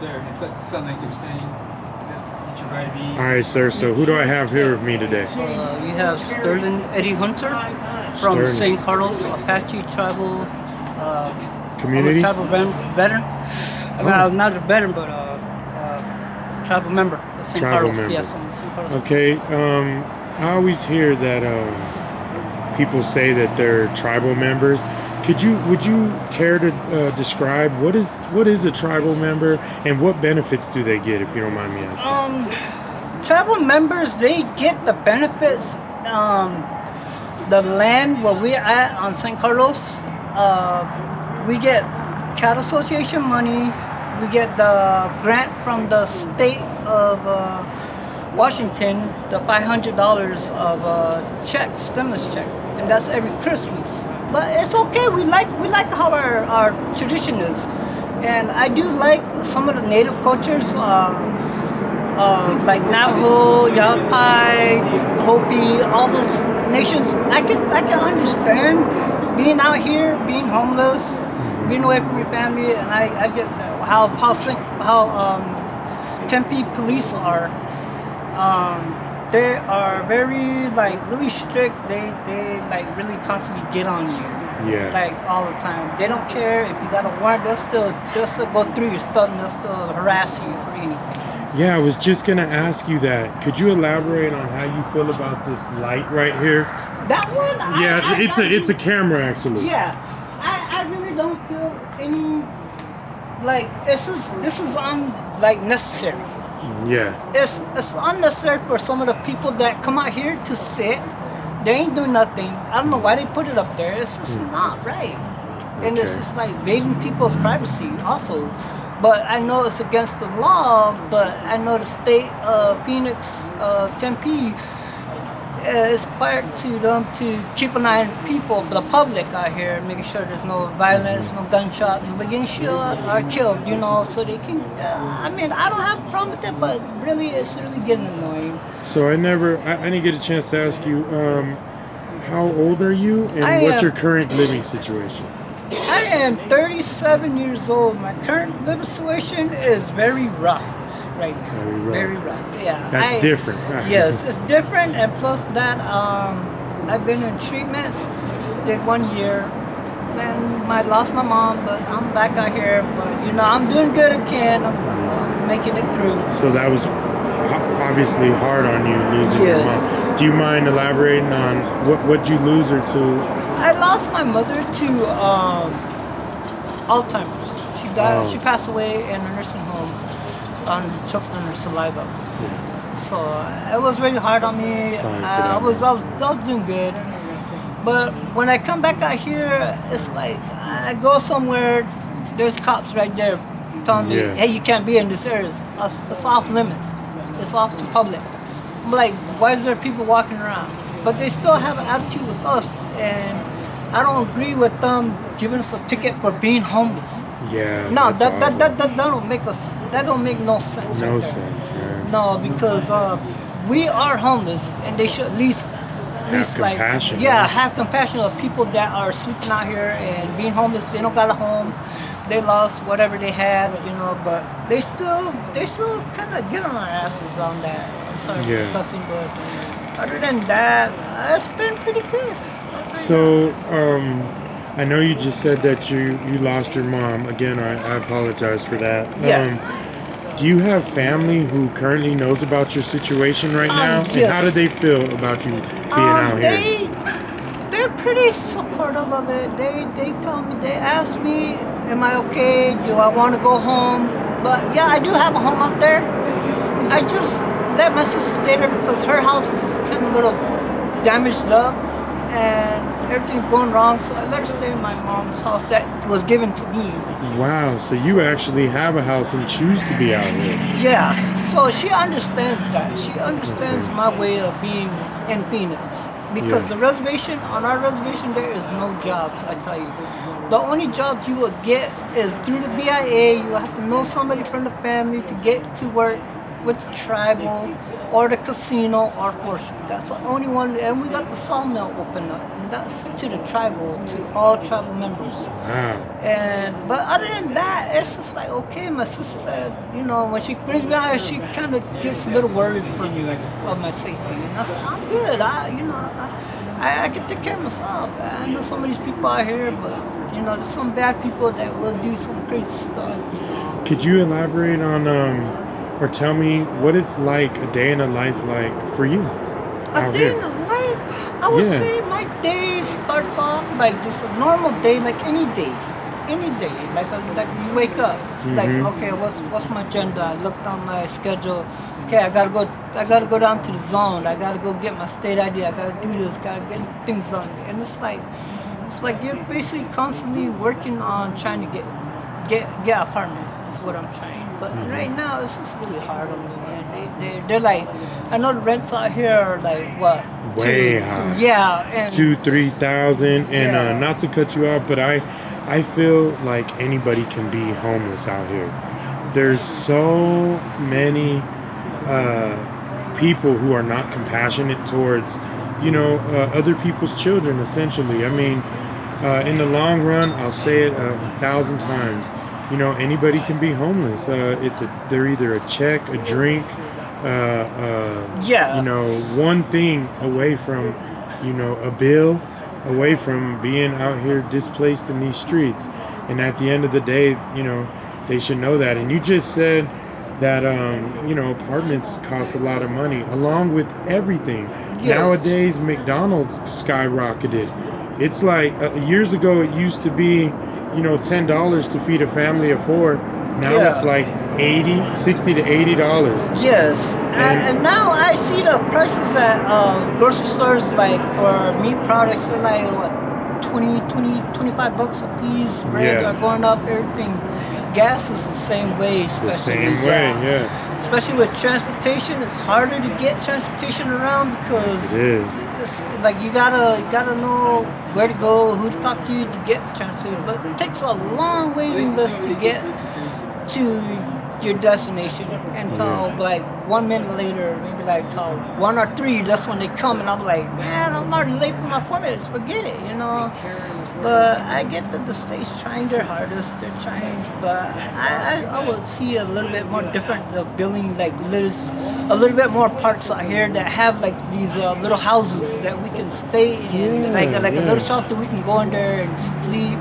there. And plus, the sun, like you were saying, that you try to be. All right, sir. So who do I have here with me today? You have Sterling Eddie Hunter from Sterling. St. Carlos Apache tribal Community? I'm a tribal veteran. I mean, I'm not a veteran, but tribal member of St. Tribal Carlos. member. Yes, I'm St. Carlos. Okay. I always hear that people say that they're tribal members. Would you care to describe what is a tribal member and what benefits do they get, if you don't mind me asking? Tribal members, they get the benefits. The land where we're at on St. Carlos, we get cattle association money. We get the grant from the state of Washington, the $500 of check, stimulus check, and that's every Christmas. But it's okay. We like how our tradition is, and I do like some of the native cultures, like Navajo, Yavapai, Hopi, all those nations. I can understand being out here, being homeless, being away from your family, and I get how Tempe police are. They are very really strict. They really constantly get on you. Yeah. Like all the time. They don't care if you got a warrant. They'll still go through your stuff and they'll still harass you for anything. Yeah, I was just gonna ask you that. Could you elaborate on how you feel about this light right here? That one. Yeah, it's a camera actually. Yeah, I really don't feel any this is necessary. Yeah. It's unnecessary for some of the people that come out here to sit. They ain't doing nothing. I don't know why they put it up there. It's just not right. And it's just invading people's privacy also. But I know it's against the law, but I know the state of Phoenix, Tempe, is required to them to keep an eye on people, the public out here, making sure there's no violence, no gunshot, nobody getting shot or killed, so they can, I don't have a problem with it, but really, it's really getting annoying. So I didn't get a chance to ask you, how old are you and what's your current living situation? I am 37 years old. My current living situation is very rough right now. Very rough. Yeah. That's different. Yes, it's different, and plus that, I've been in treatment. Did 1 year, then I lost my mom, but I'm back out here. But I'm doing good again. I'm making it through. So that was obviously hard on you losing your mom. Do you mind elaborating on what you lose her to? I lost my mother to Alzheimer's. She died. She passed away in a nursing home choked on her saliva. Yeah. So it was really hard on me. I was doing good, but when I come back out here, it's like I go somewhere. There's cops right there telling me, "Hey, you can't be in this area. It's off limits. It's off to public." I'm like, why is there people walking around? But they still have an attitude with us, and I don't agree with them giving us a ticket for being homeless. Yeah. No, that don't make us. That don't make no sense. No sense, man. No, because we are homeless, and they should at least have compassion. Have compassion of people that are sleeping out here and being homeless. They don't got a home. They lost whatever they had, but they still kind of get on our asses on that. I'm sorry for cussing, but other than that, it's been pretty good. So, I know you just said that you lost your mom. Again, I apologize for that. Yeah. Do you have family who currently knows about your situation right now? Yes. And how do they feel about you being out here? They're pretty supportive of it. They told me, they asked me, am I okay? Do I want to go home? But yeah, I do have a home out there. I just let my sister stay there because her house is kind of a little damaged up and everything's going wrong. So I let her stay in my mom's house that was given to me. Wow, so you actually have a house and choose to be out here. Yeah, so she understands that. She understands my way of being in Phoenix. Because on our reservation, there is no jobs, I tell you. The only jobs you will get is through the BIA. You have to know somebody from the family to get to work with the tribal or the casino or forestry. That's the only one. And we got the sawmill open up. And that's to the tribal, to all tribal members. Wow. And but other than that, it's just like okay. My sister said, when she brings me out here, she kind of gets a little worried for me of my safety. And I said, I'm good. I can take care of myself. I know some of these people out here, but there's some bad people that will do some crazy stuff. Could you elaborate on or tell me what it's like a day in a life like for you A out day here? in the life, I would Yeah. say my day starts off like just a normal day, like any day. Any day, like you wake up, like okay, what's my agenda? I look on my schedule. Okay, I gotta go down to the zone. I gotta go get my state ID. I gotta do this. Gotta get things done. And it's like you're basically constantly working on trying to get apartments. That's what I'm trying. But right now, it's just really hard on me, man. They're like, I know the rents out here are like what? Way high. Yeah, and 2,000-3,000, and Yeah. not to cut you off, but I feel like anybody can be homeless out here. There's so many people who are not compassionate towards, other people's children. Essentially, I mean, in the long run, I'll say it 1,000 times. Anybody can be homeless. They're either a check, a drink, Yeah. one thing away from, a bill, away from being out here displaced in these streets. And at the end of the day, they should know that. And you just said that, apartments cost a lot of money, along with everything. Yes. Nowadays, McDonald's skyrocketed. It's like years ago, it used to be, $10 to feed a family of four. Now Yeah. it's like $60 to $80. Yes, and now I see the prices at grocery stores, like for meat products, they're like what, 25 bucks a piece. Bread Yeah. are going up, everything. Gas is the same way. The especially same with, way, yeah. Especially with transportation, it's harder to get transportation around because It is. it's like you gotta know where to go, who to talk to get transportation. But it takes a long waiting list to get to your destination until like 1 minute later, maybe like till 1 or 3. That's when they come, and I'm like, man, I'm already late for my appointment. Just forget it, But I get that the state's trying their hardest. They're trying, but I would see a little bit more different building like a little bit more parks out here that have like these little houses that we can stay in, like a little shelter we can go in there and sleep,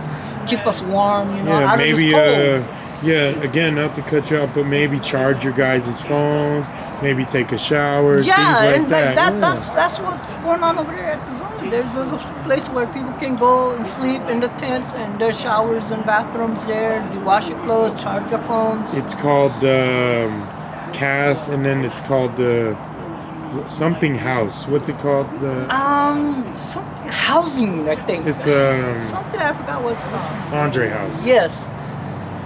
keep us warm, Yeah, out maybe, of this cold. again, not to cut you off, but maybe charge your guys' phones, maybe take a shower, things like And that. like Yeah. that's what's going on over there at the zone. There's a place where people can go and sleep in the tents, and there's showers and bathrooms there. You wash your clothes, charge your phones. It's called the CAS, and then it's called the something house. What's it called? Something housing, I think. It's something, I forgot what it's called. Andre House. Yes.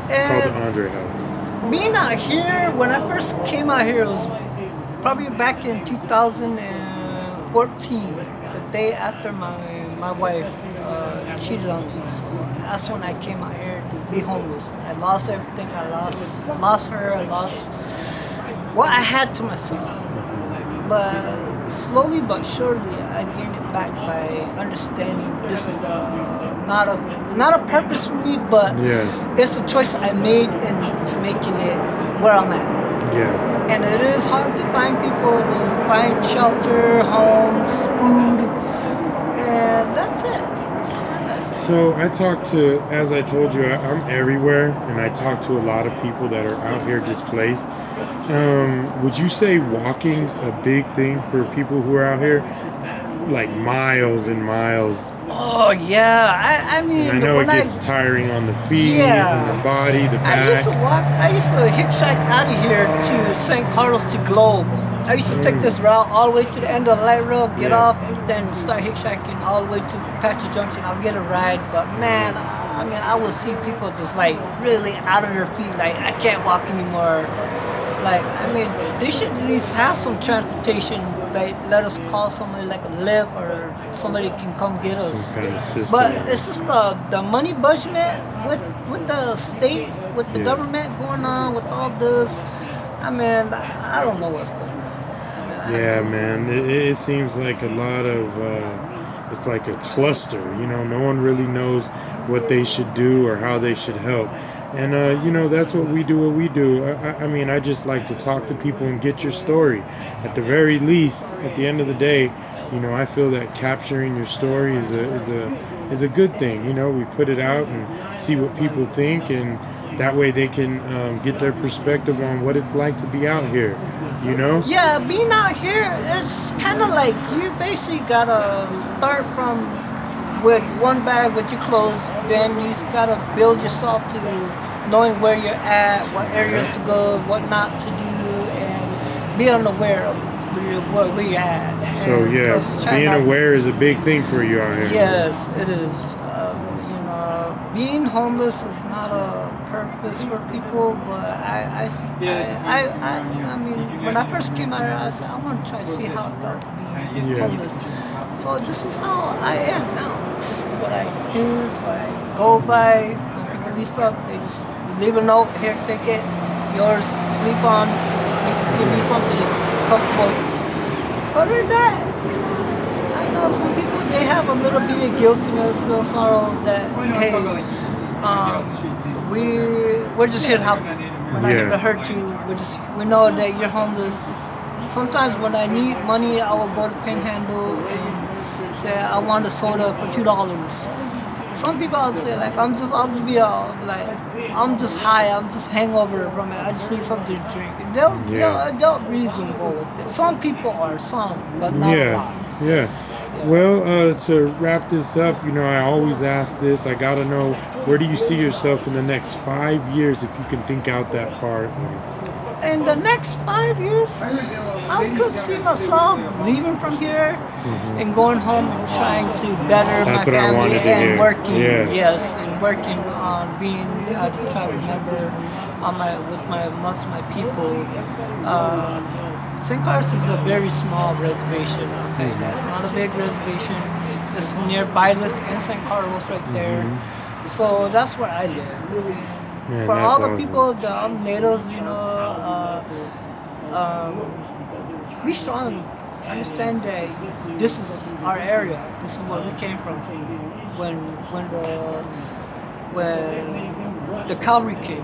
It's called the And Andre House. being out here, when I first came out here, it was probably back in 2014, the day after my wife cheated on me. So that's when I came out here to be homeless. I lost everything. I lost her. I lost what I had to myself. But slowly but surely, I gained it back by understanding this is not a purpose for me, but it's a choice I made into making it where I'm at. Yeah. And it is hard to find people, to find shelter, homes, food, and that's it. That's all I gotta say. So I talk to, as I told you, I'm everywhere, and I talk to a lot of people that are out here displaced. Would you say walking's a big thing for people who are out here? Like miles and miles. Oh yeah, I mean, And I know it when gets tiring on the feet, and the body, the I used to back. I used to hitchhike out of here to St. Carlos to Globe. I used to take this route all the way to the end of the light rail, get Yeah. off, then start hitchhiking all the way to Patcher Junction. I'll get a ride, but man, I mean, I would see people just like really out of their feet, like I can't walk anymore. Like, I mean, they should at least have some transportation. Like, let us call somebody like a Lyft, or somebody can come get us. Some kind of system. But it's just the money budget with the state, with the government going on, with all this. I mean, I don't know what's going on. Yeah, man. It seems like a lot of it's like a cluster. No one really knows what they should do or how they should help. And that's what we do. What we do. I mean, I just like to talk to people and get your story. At the very least, at the end of the day, I feel that capturing your story is a good thing. We put it out and see what people think, and that way they can get their perspective on what it's like to be out here. Yeah, being out here is kind of like you basically gotta start from with one bag with your clothes, then you gotta build yourself to knowing where you're at, what areas to go, what not to do, and be unaware of where you're at. So And yeah, just try being not to- aware is a big thing for you out here. Yes, it is. Being homeless is not a purpose for people, but I mean, when I first came out here, I said I want to try to see how it felt being Yeah. homeless. So this is how I am now. This is what I do. This is what I go by. When people leave stuff, they just leave a note. Here, take it. Yours. Sleep on. Give me something comfortable. Other than that, I know some people, they have a little bit of guiltiness, a little sorrow that, hey, we're just here to help. We're not here to hurt you. We know that you're homeless. Sometimes when I need money, I will go to Panhandle and say I want a soda for $2. Some people I'll say like I'm just high, I'm just hangover from it. I just need something to drink. They'll reasonable with it. Some people are, but not a lot. Yeah. Well, to wrap this up, I always ask this. I gotta know, where do you see yourself in the next 5 years, if you can think out that far? In the next 5 years, I could see myself leaving from here and going home and trying to better That's my what I family wanted to and hear. working. Yeah. Yes, and working on being a tribal member amongst my people. St. Carlos is a very small reservation. I'll tell you that. It's not a big reservation. It's near Bailes and St. Carlos right there. So that's where I live. Man, For that's all the awesome. people, the natives, be strong. Understand that this is our area. This is where we came from. When the cavalry came,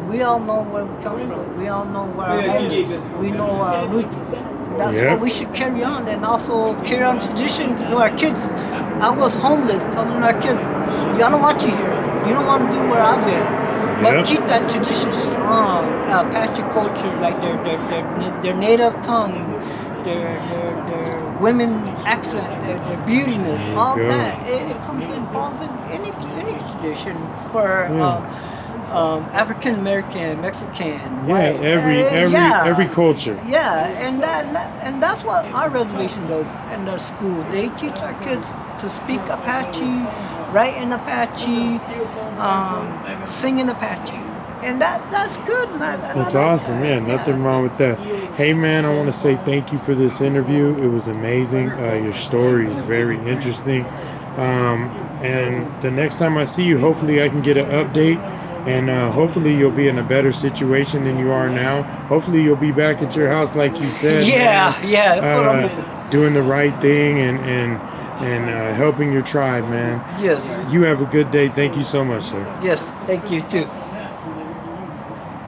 we all know where we come from. We all know where our home is. We know our roots. That's what we should carry on, and also carry on tradition to our kids. I was homeless, telling our kids, "Y'all don't want you here. You don't want to do where I've been." But keep that tradition strong. Apache culture, like their native tongue, their women accent, their beautiness, all that. It comes in, falls in any tradition for African American, Mexican, white. Every culture. Yeah, and that's what our reservation does in our school. They teach our kids to speak Apache, write in Apache, sing in Apache, and that's good. That's awesome, man. Nothing wrong with that. Hey, man, I want to say thank you for this interview. It was amazing. Your story is very interesting. And the next time I see you, hopefully I can get an update. And hopefully you'll be in a better situation than you are now. Hopefully you'll be back at your house, like you said. That's what I'm doing. Doing the right thing and helping your tribe, man. Yes. You have a good day. Thank you so much, sir. Yes, thank you too.